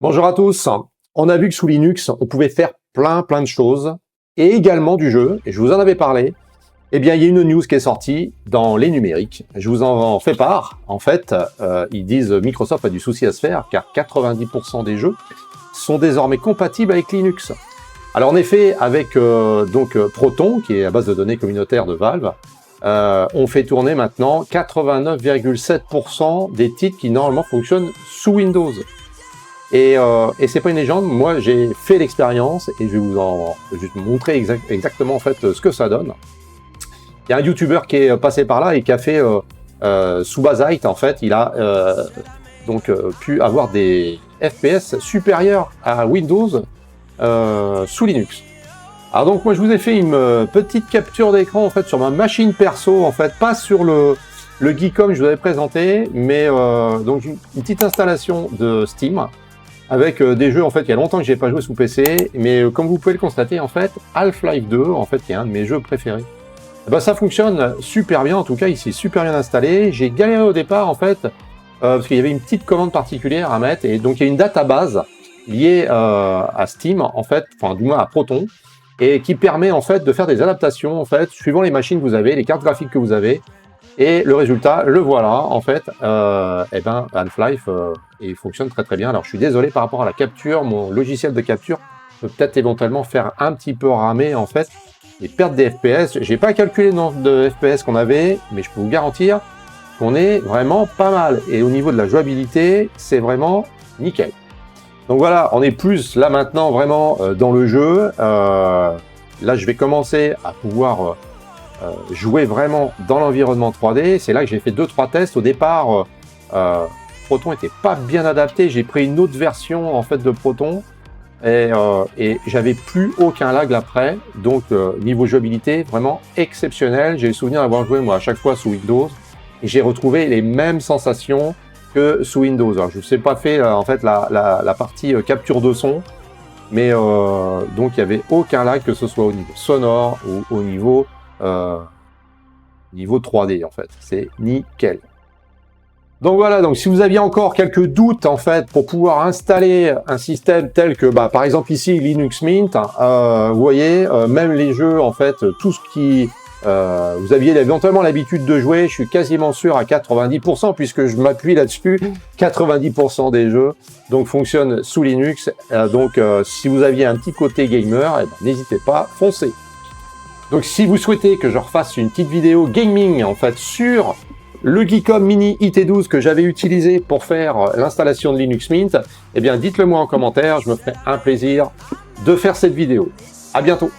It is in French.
Bonjour à tous. On a vu que sous Linux, on pouvait faire plein de choses et également du jeu. Et je vous en avais parlé. Eh bien, il y a une news qui est sortie dans les numériques. Je vous en fais part. En fait, ils disent Microsoft a du souci à se faire car 90% des jeux sont désormais compatibles avec Linux. Alors en effet, avec Proton, qui est la base de données communautaire de Valve, on fait tourner maintenant 89,7% des titres qui normalement fonctionnent sous Windows. Et c'est pas une légende, moi j'ai fait l'expérience et je vais vous montrer exactement en fait ce que ça donne. Il y a un YouTuber qui est passé par là et qui a fait sous Bazzite, en fait, il a pu avoir des FPS supérieurs à Windows sous Linux. Alors donc moi je vous ai fait une petite capture d'écran en fait sur ma machine perso, en fait, pas sur le Geekom que je vous avais présenté, mais donc une petite installation de Steam avec des jeux en fait il y a longtemps que j'ai pas joué sous PC, mais comme vous pouvez le constater en fait, Half-Life 2 en fait qui est un de mes jeux préférés. Et ben, ça fonctionne super bien, en tout cas ici super bien installé. J'ai galéré au départ en fait parce qu'il y avait une petite commande particulière à mettre, et donc il y a une database liée à Steam en fait, enfin du moins à Proton, et qui permet en fait de faire des adaptations en fait suivant les machines que vous avez, les cartes graphiques que vous avez. Et le résultat, le voilà, en fait, et ben Half-Life, il fonctionne très bien. Alors je suis désolé par rapport à la capture, mon logiciel de capture peut peut-être éventuellement faire un petit peu ramer en fait, et perdre des FPS. J'ai pas calculé le nombre de FPS qu'on avait, mais je peux vous garantir qu'on est vraiment pas mal. Et au niveau de la jouabilité, c'est vraiment nickel. Donc voilà, on est plus là maintenant vraiment dans le jeu. Là, je vais commencer à pouvoir jouer vraiment dans l'environnement 3D. C'est là que j'ai fait 2-3 tests. Au départ, Proton était pas bien adapté. J'ai pris une autre version en fait de Proton et j'avais plus aucun lag après. Donc niveau jouabilité vraiment exceptionnel. J'ai le souvenir d'avoir joué moi à chaque fois sous Windows et j'ai retrouvé les mêmes sensations que sous Windows. Alors je ne sais pas fait en fait la partie capture de son, mais donc il n'y avait aucun lag, que ce soit au niveau sonore ou au niveau 3D en fait, c'est nickel. Donc voilà, donc si vous aviez encore quelques doutes en fait pour pouvoir installer un système tel que par exemple ici Linux Mint, vous voyez, même les jeux en fait, tout ce qui vous aviez éventuellement l'habitude de jouer, je suis quasiment sûr à 90% puisque je m'appuie là-dessus, 90% des jeux donc fonctionnent sous Linux. Donc si vous aviez un petit côté gamer, n'hésitez pas, foncez. Donc si vous souhaitez que je refasse une petite vidéo gaming en fait sur le Geekom Mini IT12 que j'avais utilisé pour faire l'installation de Linux Mint, eh bien dites-le moi en commentaire, je me ferai un plaisir de faire cette vidéo. À bientôt.